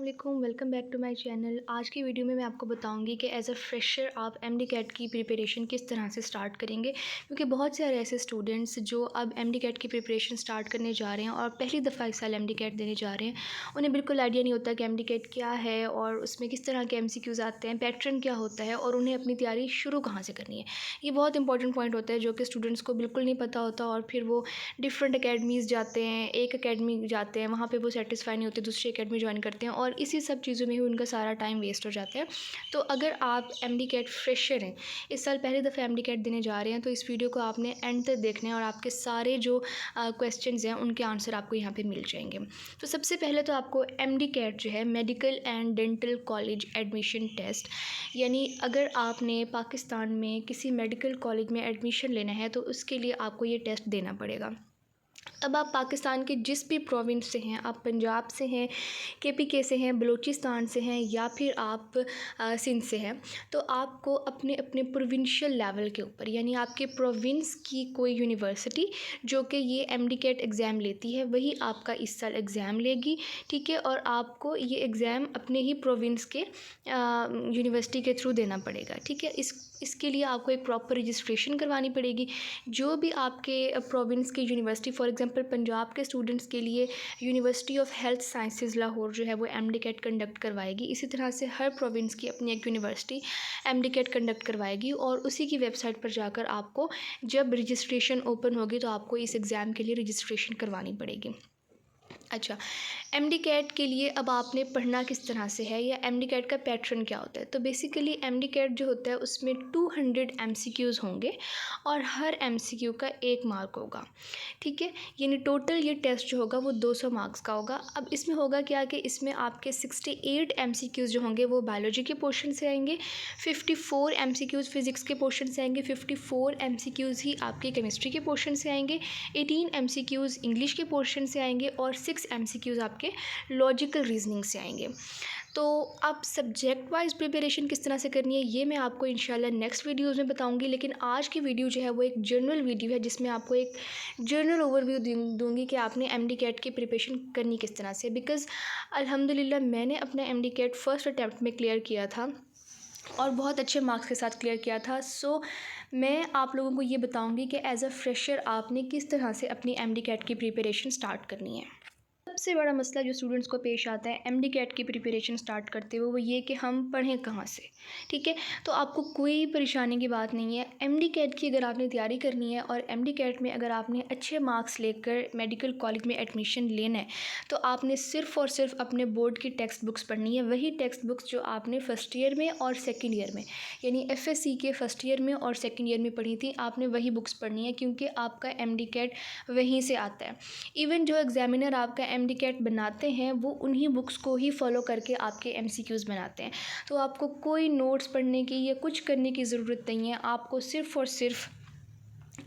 वालेकुम, welcome back to my channel. आज की वीडियो में मैं आपको बताऊंगी कि एज़ अ फ्रेशर आप एमडी कैट की प्रिपरेशन किस तरह से स्टार्ट करेंगे, क्योंकि बहुत सारे ऐसे स्टूडेंट्स जो अब एमडी कैट की प्रिपरेशन स्टार्ट करने जा रहे हैं और पहली दफ़ा इस साल एमडी कैट देने जा रहे हैं। उन्हें बिल्कुल आइडिया नहीं होता कि एमडी कैट क्या है और उसमें किस तरह के एमसीक्यूज़ आते हैं, पैटर्न क्या होता है और उन्हें अपनी तैयारी शुरू कहाँ से करनी है। ये बहुत इंपॉर्टेंट पॉइंट होता है जो कि स्टूडेंट्स को बिल्कुल नहीं पता होता और फिर वो डिफरेंट अकेडमीज़ जाते हैं, एक अकेडमी जाते हैं, वहाँ पे वो सेटिस्फाई नहीं होते, दूसरी अकेडमी ज्वाइन करते हैं और इसी सब चीज़ों में ही उनका सारा टाइम वेस्ट हो जाता है। तो अगर आप एमडी कैट फ्रेशर हैं, इस साल पहली दफ़ा एमडी कैट देने जा रहे हैं, तो इस वीडियो को आपने एंड तक देखना है और आपके सारे जो क्वेश्चंस हैं उनके आंसर आपको यहाँ पे मिल जाएंगे। तो सबसे पहले तो आपको एमडी कैट जो है medical and dental college admission test, यानी अगर आपने पाकिस्तान में किसी मेडिकल कॉलेज में एडमिशन लेना है तो उसके लिए आपको ये टेस्ट देना पड़ेगा। अब आप पाकिस्तान के जिस भी प्रोविंस से हैं, आप पंजाब से हैं, केपीके से हैं, बलूचिस्तान से हैं या फिर आप सिंध से हैं, तो आपको अपने अपने प्रोविंशियल लेवल के ऊपर, यानी आपके प्रोविंस की कोई यूनिवर्सिटी जो कि ये एमडी कैट एग्ज़ाम लेती है वही आपका इस साल एग्ज़ाम लेगी, ठीक है। और आपको ये एग्ज़ाम अपने ही प्रोविंस के यूनिवर्सिटी के थ्रू देना पड़ेगा, ठीक है। इसके लिए आपको एक प्रॉपर रजिस्ट्रेशन करवानी पड़ेगी। जो भी आपके प्रोविंस की यूनिवर्सिटी, फॉर एग्जांपल पंजाब के स्टूडेंट्स के लिए university of health sciences Lahore जो है वो एमडी कैट कंडक्ट करवाएगी। इसी तरह से हर प्रोविंस की अपनी एक यूनिवर्सिटी एमडी कैट कंडक्ट करवाएगी और उसी की वेबसाइट पर जाकर आपको जब रजिस्ट्रेशन ओपन होगी तो आपको इस एग्ज़ाम के लिए रजिस्ट्रेशन करवानी पड़ेगी। अच्छा, एमडी कैट के लिए अब आपने पढ़ना किस तरह से है या एमडी कैट का पैटर्न क्या होता है। तो बेसिकली एमडी कैट जो होता है उसमें 200 एमसीक्यूज़ होंगे और हर एमसीक्यू का 1 मार्क होगा, ठीक है। यानी टोटल ये टेस्ट जो होगा वो 200 मार्क्स का होगा। अब इसमें होगा क्या कि इसमें आपके 68 एमसीक्यूज़ जो होंगे वो बायोलॉजी के पोर्शन से आएंगे, 54 एमसीक्यूज़ फिज़िक्स के पोर्शन से आएंगे, 54 एमसीक्यूज़ ही आपके केमिस्ट्री के पोर्शन से आएंगे, 18 एमसीक्यूज़ इंग्लिश के पोर्शन से आएंगे और 6 एमसीक्यूज़ आपके लॉजिकल रीजनिंग से आएंगे। तो अब सब्जेक्ट वाइज प्रिपरेशन किस तरह से करनी है ये मैं आपको इंशाल्लाह नेक्स्ट वीडियोज़ में बताऊंगी, लेकिन आज की वीडियो जो है वो एक जनरल वीडियो है जिसमें आपको एक जनरल ओवरव्यू दूंगी कि आपने एमडी कैट की प्रिपरेशन करनी किस तरह से। बिकॉज़ अल्हम्दुलिल्लाह मैंने अपना एमडी कैट फर्स्ट अटैम्प्ट में क्लियर किया था और बहुत अच्छे मार्क्स के साथ क्लियर किया था। सो मैं आप लोगों को ये बताऊंगी कि एज़ अ फ्रेशर आपने किस तरह से अपनी एमडी कैट की प्रिपरेशन स्टार्ट करनी है। सबसे बड़ा मसला जो स्टूडेंट्स को पेश आता है एमडी कैट की प्रिपरेशन स्टार्ट करते हुए वो ये कि हम पढ़ें कहाँ से, ठीक है। तो आपको कोई परेशानी की बात नहीं है। एमडी कैट की अगर आपने तैयारी करनी है और एमडी कैट में अगर आपने अच्छे मार्क्स लेकर मेडिकल कॉलेज में एडमिशन लेना है तो आपने सिर्फ़ और सिर्फ अपने बोर्ड की टेक्स्ट बुक्स पढ़नी है। वही टेक्स्ट बुक्स जो आपने फ़र्स्ट ईयर में और सेकेंड ईयर में, यानी एफएससी के फ़र्स्ट ईयर में और सेकेंड ईयर में पढ़ी थी, आपने वही बुक्स पढ़नी है क्योंकि आपका एमडी कैट वहीं से आता है। इवन जो एग्ज़ामिनर आपका एमडी कैट बनाते हैं वो उन्हीं बुक्स को ही फॉलो करके आपके एमसीक्यूज़ बनाते हैं। तो आपको कोई नोट्स पढ़ने की या कुछ करने की ज़रूरत नहीं है। आपको सिर्फ़ और सिर्फ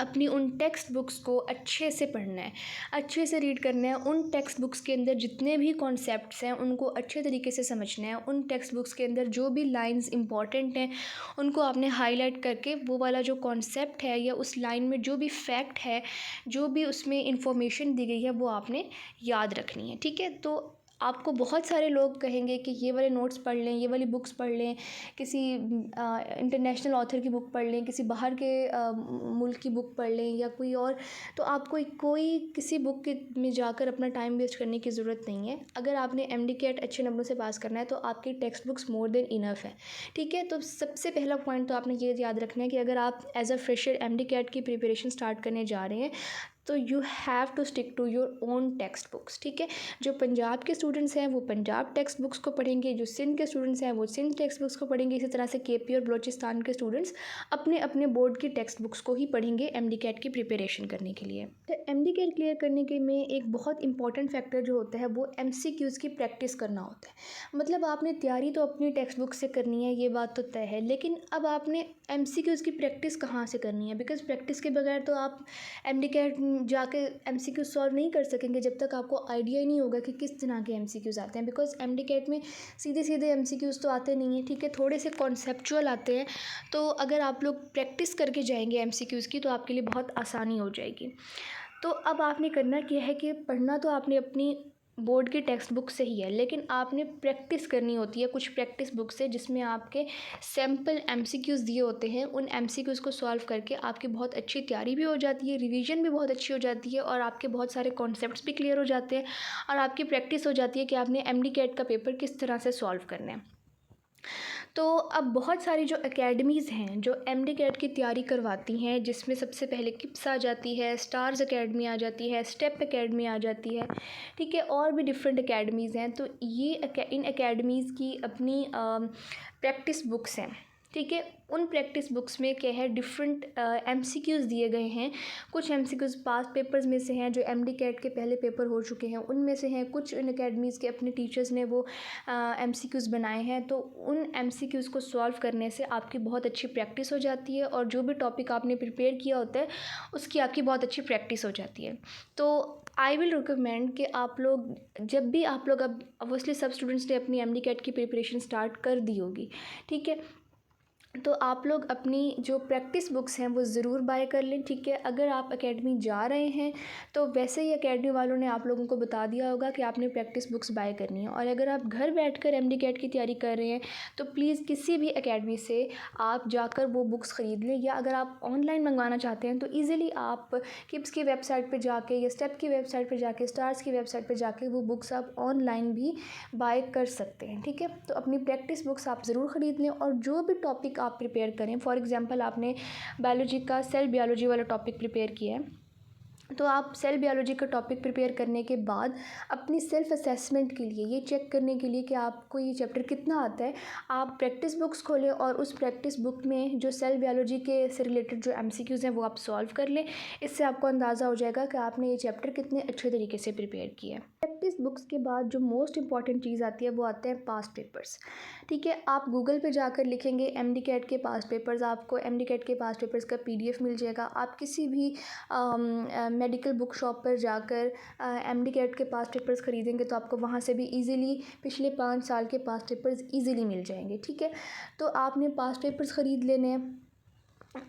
अपनी उन टेक्स्ट बुक्स को अच्छे से पढ़ना है, अच्छे से रीड करना है। उन टेक्स्ट बुक्स के अंदर जितने भी कॉन्सेप्ट्स हैं उनको अच्छे तरीके से समझना है। उन टेक्स्ट बुक्स के अंदर जो भी लाइंस इंपॉर्टेंट हैं उनको आपने हाईलाइट करके वो वाला जो कॉन्सेप्ट है या उस लाइन में जो भी फैक्ट है, जो भी उसमें इंफॉर्मेशन दी गई है वो आपने याद रखनी है, ठीक है। तो आपको बहुत सारे लोग कहेंगे कि ये वाले नोट्स पढ़ लें, ये वाली बुक्स पढ़ लें, किसी इंटरनेशनल ऑथर की बुक पढ़ लें, किसी बाहर के मुल्क की बुक पढ़ लें या कोई और। तो आपको कोई किसी बुक के में जाकर अपना टाइम वेस्ट करने की ज़रूरत नहीं है। अगर आपने एमडी कैट अच्छे नंबरों से पास करना है तो आपकी text books more than enough है, ठीक है। तो सबसे पहला पॉइंट तो आपने ये याद रखना है कि अगर आप as a fresher MD cat की प्रिपरेशन स्टार्ट करने जा रहे हैं तो you have to stick to your own textbooks, ठीक है। जो पंजाब के स्टूडेंट्स हैं वो पंजाब टेक्स्ट बुक्स को पढ़ेंगे, जो सिंध के स्टूडेंट्स हैं वो सिंध टेक्स्ट बुक्स को पढ़ेंगे। इसी तरह से केपी और बलूचिस्तान के स्टूडेंट्स अपने अपने बोर्ड की टेक्स्ट बुक्स को ही पढ़ेंगे एमडी कैट की प्रिपरेशन करने के लिए। तो एमडी कैट क्लियर करने के में एक बहुत इंपॉर्टेंट फैक्टर जो होता है वो एमसीक्यूज़ की प्रैक्टिस करना होता है। मतलब आपने तैयारी तो अपनी टेक्स्ट बुक से करनी है, ये बात तो तय है, लेकिन अब आपने एमसीक्यूज़ की प्रैक्टिस कहाँ से करनी है। बिकॉज प्रैक्टिस के बगैर तो आप एमडी कैट जाके एमसीक्यू सॉल्व नहीं कर सकेंगे जब तक आपको आइडिया ही नहीं होगा कि किस तरह के एमसीक्यूज़ आते हैं। बिकॉज एमडी कैट में सीधे सीधे एमसीक्यूज़ तो आते नहीं हैं, ठीक है, थोड़े से कॉन्सेप्चुअल आते हैं। तो अगर आप लोग प्रैक्टिस करके जाएंगे एमसीक्यूज़ की तो आपके लिए बहुत आसानी हो जाएगी। तो अब आपने करना क्या है कि पढ़ना तो आपने अपनी बोर्ड की टेक्स्ट बुक से ही है, लेकिन आपने प्रैक्टिस करनी होती है कुछ प्रैक्टिस बुक से, जिसमें आपके सैम्पल एमसीक्यूज़ दिए होते हैं। उन एमसीक्यूज़ को सॉल्व करके आपकी बहुत अच्छी तैयारी भी हो जाती है, रिवीजन भी बहुत अच्छी हो जाती है, और आपके बहुत सारे कॉन्सेप्ट्स भी क्लियर हो जाते हैं, और आपकी प्रैक्टिस हो जाती है कि आपने एमडी कैट का पेपर किस तरह से सॉल्व करना है। तो अब बहुत सारी जो एकेडमीज़ हैं जो एमडी कैट की तैयारी करवाती हैं, जिसमें सबसे पहले किप्स आ जाती है, स्टार्स एकेडमी आ जाती है, स्टेप एकेडमी आ जाती है, ठीक है, और भी डिफरेंट एकेडमीज़ हैं। तो ये इन एकेडमीज़ की अपनी प्रैक्टिस बुक्स हैं, ठीक है। उन प्रैक्टिस बुक्स में क्या है, डिफरेंट एमसीक्यूज़ दिए गए हैं। कुछ एमसीक्यूज़ पास्ट पेपर्स में से हैं जो एमडी कैट के पहले पेपर हो चुके हैं, उनमें से हैं। कुछ इन एकेडमीज़ के अपने टीचर्स ने वो एमसीक्यूज़ बनाए हैं। तो उन एमसीक्यूज़ को सॉल्व करने से आपकी बहुत अच्छी प्रैक्टिस हो जाती है, और जो भी टॉपिक आपने प्रिपेयर किया होता है उसकी आपकी बहुत अच्छी प्रैक्टिस हो जाती है। तो आई विल रिकमेंड कि आप लोग जब भी आप लोग, अब ऑब्वियसली सब स्टूडेंट्स ने अपनी एमडी कैट की प्रिपरेशन स्टार्ट कर दी होगी, ठीक है, तो आप लोग अपनी जो प्रैक्टिस बुक्स हैं वो ज़रूर बाय कर लें, ठीक है। अगर आप एकेडमी जा रहे हैं तो वैसे ही एकेडमी वालों ने आप लोगों को बता दिया होगा कि आपने प्रैक्टिस बुक्स बाय करनी है। और अगर आप घर बैठकर एमडी कैट की तैयारी कर रहे हैं तो प्लीज़ किसी भी एकेडमी से आप जाकर वो बुक्स ख़रीद लें, या अगर आप ऑनलाइन मंगवाना चाहते हैं तो ईज़िली आप किप्स की वेबसाइट पर जाके, या स्टेप की वेबसाइट पर जाके, स्टार्स की वेबसाइट पर जाके वो बुक्स आप ऑनलाइन भी बाय कर सकते हैं, ठीक है। तो अपनी प्रैक्टिस बुक्स आप ज़रूर ख़रीद लें, और जो भी टॉपिक आप प्रिपेयर करें, फॉर एग्जांपल आपने बायोलॉजी का सेल बायोलॉजी वाला टॉपिक प्रिपेयर किया है, तो आप सेल बायोलॉजी का टॉपिक प्रिपेयर करने के बाद अपनी सेल्फ असेसमेंट के लिए, ये चेक करने के लिए कि आपको ये चैप्टर कितना आता है, आप प्रैक्टिस बुक्स खोलें और उस प्रैक्टिस बुक में जो सेल बायोलॉजी के से रिलेटेड जो एमसीक्यूज़ हैं वो आप सॉल्व कर लें। इससे आपको अंदाज़ा हो जाएगा कि आपने ये चैप्टर कितने अच्छे तरीके से प्रिपेयर किया है। प्रैक्टिस बुक्स के बाद जो मोस्ट इंपॉर्टेंट चीज़ आती है वो आते हैं पास्ट पेपर्स, ठीक है। आप गूगल पे जाकर लिखेंगे एमडी कैट के पास्ट पेपर्स, आपको एमडी कैट के पास्ट पेपर्स का पीडीएफ मिल जाएगा। आप किसी भी मेडिकल बुक शॉप पर जाकर एमडी कैट के पास्ट पेपर्स ख़रीदेंगे तो आपको वहाँ से भी इजीली पिछले 5 साल के पास्ट पेपर्स इजीली मिल जाएंगे, ठीक है। तो आपने पास्ट पेपर्स ख़रीद लेने हैं।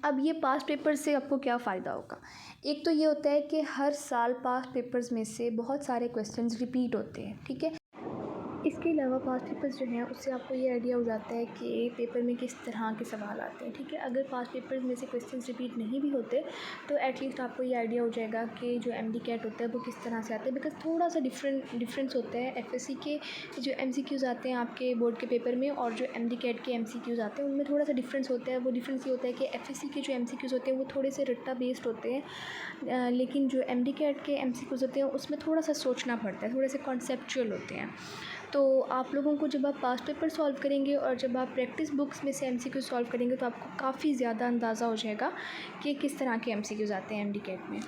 अब ये पास्ट पेपर्स से आपको क्या फ़ायदा होगा? एक तो ये होता है कि हर साल पास्ट पेपर्स में से बहुत सारे क्वेश्चंस रिपीट होते हैं, ठीक है। इसके अलावा पास्ट पेपर्स जो हैं उससे आपको ये आइडिया हो जाता है कि पेपर में किस तरह के सवाल आते हैं, ठीक है। अगर पास्ट पेपर्स में से क्वेश्चंस रिपीट नहीं भी होते तो एटलीस्ट आपको ये आइडिया हो जाएगा कि जो एमडी कैट होता है वो किस तरह से आता है, बिकॉज थोड़ा सा डिफरेंस होता है एफएससी के जो एमसीक्यूज़ आते हैं आपके बोर्ड के पेपर में, और जो एमडी कैट के एमसीक्यूज़ आते हैं उनमें थोड़ा सा डिफरेंस होता है। वो डिफरेंस ये होता है कि एफएससी के जो एमसीक्यूज़ होते हैं वो थोड़े से रट्टा बेस्ड होते हैं, लेकिन जो एमडी कैट के एमसीक्यूज़ होते हैं उसमें थोड़ा सा सोचना पड़ता है, थोड़े से कॉन्सेप्चुअल होते हैं। तो आप लोगों को जब आप पास्ट पेपर सॉल्व करेंगे और जब आप प्रैक्टिस बुक्स में से एमसीक्यू सॉल्व करेंगे तो आपको काफ़ी ज़्यादा अंदाज़ा हो जाएगा कि किस तरह के एमसीक्यूज़ आते हैं एमडी कैट में।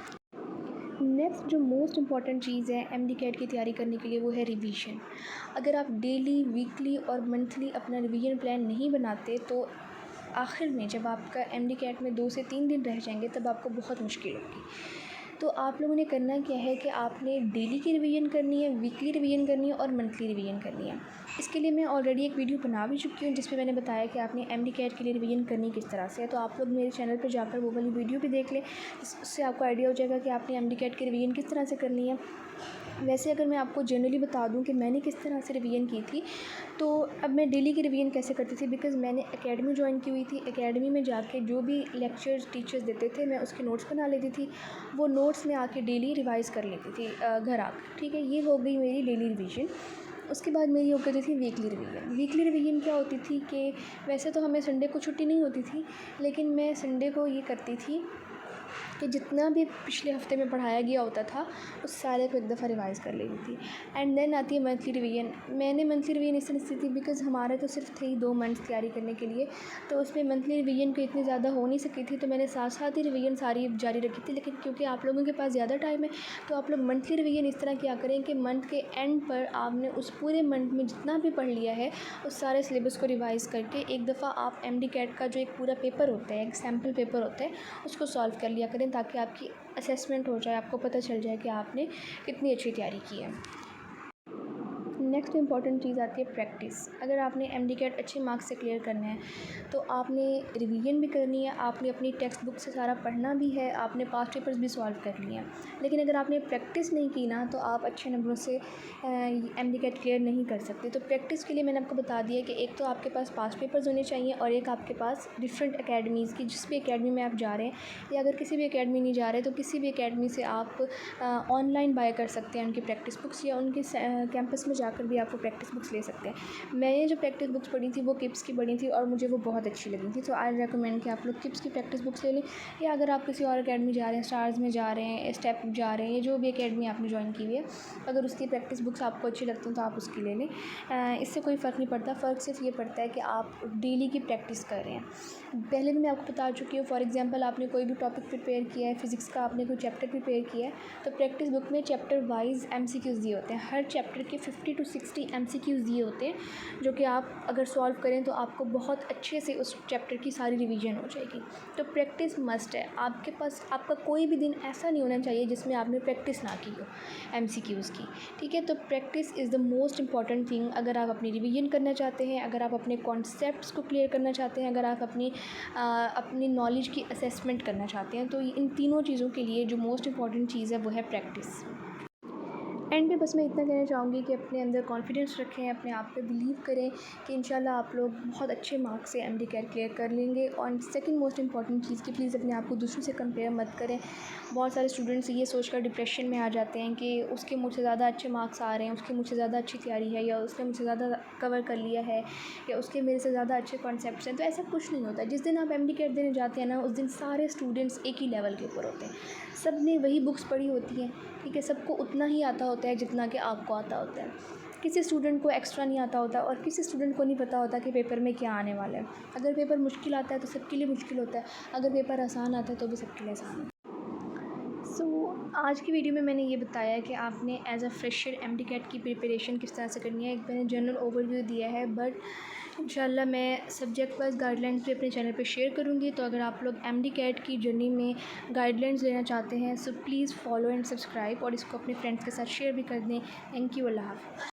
नेक्स्ट जो मोस्ट इम्पॉर्टेंट चीज़ है एमडी कैट की तैयारी करने के लिए वो है रिवीजन। अगर आप डेली, वीकली और मंथली अपना रिवीजन प्लान नहीं बनाते तो आखिर में जब आपका एमडी कैट में 2 से 3 दिन रह जाएंगे तब आपको बहुत मुश्किल होगी। तो आप लोगों ने करना क्या है कि आपने डेली की रिवीजन करनी है, वीकली रिवीजन करनी है और मंथली रिवीजन करनी है। इसके लिए मैं ऑलरेडी एक वीडियो बना भी चुकी हूँ जिसमें मैंने बताया कि आपने एमडी कैट के लिए रिवीजन करनी किस तरह से है। तो आप लोग मेरे चैनल पर जाकर वो वाली वीडियो भी देख लें, उससे आपको आइडिया हो जाएगा कि आपने एमडी कैट की रिवीजन किस तरह से करनी है। वैसे अगर मैं आपको जनरली बता दूं कि मैंने किस तरह से रिवीजन की थी, तो अब मैं डेली की रिवीजन कैसे करती थी, बिकॉज़ मैंने एकेडमी ज्वाइन की हुई थी। एकेडमी में जाके जो भी लेक्चर्स टीचर्स देते थे मैं उसके नोट्स बना लेती थी, वो नोट्स में आके डेली रिवाइज़ कर लेती थी घर आकर, ठीक है। ये हो गई मेरी डेली रिवीजन। उसके बाद मेरी हो गई थी वीकली रिवीजन। वीकली रिवीजन क्या होती थी कि वैसे तो हमें संडे को छुट्टी नहीं होती थी, लेकिन मैं संडे को ये करती थी कि जितना भी पिछले हफ्ते में पढ़ाया गया होता था उस सारे को एक दफ़ा रिवाइज़ कर लेती थी। एंड देन आती है मंथली रिवीजन। मैंने मंथली रिवीजन इस तरह से थी बिकॉज़ हमारे तो सिर्फ थे ही 2 मंथ्स तैयारी करने के लिए, तो उसमें मंथली रिवीजन को इतनी ज़्यादा हो नहीं सकी थी, तो मैंने साथ साथ ही रिवीजन सारी जारी रखी थी। लेकिन क्योंकि आप लोगों के पास ज़्यादा टाइम है तो आप लोग मंथली रिवीजन इस तरह किया करें कि मंथ के एंड पर आपने उस पूरे मंथ में जितना भी पढ़ लिया है उस सारे सिलेबस को रिवाइज़ करके एक दफ़ा आप एमडी कैट का जो एक पूरा पेपर होता है, एक सैम्पल पेपर होता है, उसको सॉल्व कर लिया करें ताकि आपकी असेसमेंट हो जाए, आपको पता चल जाए कि आपने कितनी अच्छी तैयारी की है। नेक्स्ट इंपॉर्टेंट चीज़ आती है प्रैक्टिस। अगर आपने एमडी कैट अच्छे मार्क्स से क्लियर करना है तो आपने रिवीजन भी करनी है, आपने अपनी टेक्स्ट बुक से सारा पढ़ना भी है, आपने पास्ट पेपर्स भी सॉल्व कर लिए हैं। लेकिन अगर आपने प्रैक्टिस नहीं की ना तो आप अच्छे नंबरों से एमडी कैट क्लियर नहीं कर सकते। तो प्रैक्टिस के लिए मैंने आपको बता दिया कि एक तो आपके पास पास्ट पेपर्स होने चाहिए और एक आपके पास डिफरेंट अकेडमीज़ की, जिस भी अकेडमी में आप जा रहे हैं या अगर किसी भी अकेडमी नहीं जा रहे तो किसी भी अकेडमी से आप ऑनलाइन बाय कर सकते हैं उनकी प्रैक्टिस बुक्स, या उनके कैंपस में जाकर भी आपको प्रैक्टिस बुक्स ले सकते हैं। मैंने जो प्रैक्टिस बुक्स पढ़ी थी वो किप्स की पढ़ी थी और मुझे वो बहुत अच्छी लगी थी। तो आई रेकमेंड कि आप लोग किप्स की प्रैक्टिस बुक्स ले लें, या अगर आप किसी और अकेडमी जा रहे हैं, स्टार्स में जा रहे हैं, स्टेप जा रहे हैं, या जो भी अकेडमी आपने ज्वाइन की हुई है, अगर उसकी प्रैक्टिस बुक्स आपको अच्छी लगती हैं तो आप उसकी ले लें। इससे कोई फ़र्क नहीं पड़ता, फ़र्क सिर्फ ये पड़ता है कि आप डेली की प्रैक्टिस कर रहे हैं। पहले भी मैं आपको बता चुकी हूँ, फॉर एग्जांपल आपने कोई भी टॉपिक प्रिपेयर किया है, फिज़िक्स का आपने कोई चैप्टर प्रिपेयर किया है, तो प्रैक्टिस बुक में चैप्टर वाइज एमसीक्यूज़ दिए होते हैं। हर चैप्टर के 50 to 60 एमसीक्यूज़ दिए होते हैं, जो कि आप अगर सॉल्व करें तो आपको बहुत अच्छे से उस चैप्टर की सारी रिवीजन हो जाएगी। तो प्रैक्टिस मस्ट है। आपके पास आपका कोई भी दिन ऐसा नहीं होना चाहिए जिसमें आपने प्रैक्टिस ना की हो एमसीक्यूज़ की, ठीक है। तो practice is the most important thing. अगर आप अपनी रिवीजन करना चाहते हैं, अगर आप अपने कॉन्सेप्ट्स को क्लियर करना चाहते हैं, अगर आप अपनी नॉलेज की असेसमेंट करना चाहते हैं, तो इन तीनों चीज़ों के लिए जो मोस्ट इंपॉर्टेंट चीज़ है वो है प्रैक्टिस। एंड में बस मैं इतना कहना चाहूँगी कि अपने अंदर कॉन्फिडेंस रखें, अपने आप पे बिलीव करें कि इंशाल्लाह आप लोग बहुत अच्छे मार्क्स से एमडी कैट क्लियर कर लेंगे। और सेकंड मोस्ट इंपॉर्टेंट चीज़ कि प्लीज़ अपने आप को दूसरों से कंपेयर मत करें। बहुत सारे स्टूडेंट्स ये सोचकर डिप्रेशन में आ जाते हैं कि उसके मुझसे ज़्यादा अच्छे मार्क्स आ रहे हैं, उसकी मुझसे ज़्यादा अच्छी तैयारी है, या उसने मुझसे ज़्यादा कवर कर लिया है, या उसके मेरे से ज़्यादा अच्छे कॉन्सेप्ट्स हैं। तो ऐसा कुछ नहीं होता। जिस दिन आप एमडी कैट देने जाते हैं ना, उस दिन सारे स्टूडेंट्स एक ही लेवल के ऊपर होते हैं। सब ने वही बुक्स पढ़ी होती हैं, ठीक है। सबको उतना ही आता होता है जितना कि आपको आता होता है। किसी स्टूडेंट को एक्स्ट्रा नहीं आता होता और किसी स्टूडेंट को नहीं पता होता कि पेपर में क्या आने वाला है। अगर पेपर मुश्किल आता है तो सबके लिए मुश्किल होता है, अगर पेपर आसान आता है तो भी सबके लिए आसान है। आज की वीडियो में मैंने ये बताया कि आपने as a fresher MD cat की प्रिपरेशन किस तरह से करनी है। एक मैंने जनरल ओवरव्यू दिया है, बट इंशाल्लाह मैं सब्जेक्ट वाइज गाइडलाइंस भी अपने चैनल पे शेयर करूँगी। तो अगर आप लोग एमडी कैट की जर्नी में गाइडलाइंस लेना चाहते हैं so please follow and subscribe, और इसको अपने फ्रेंड्स के साथ शेयर भी कर दें। Thank you. अल्लाह हाफ़िज़।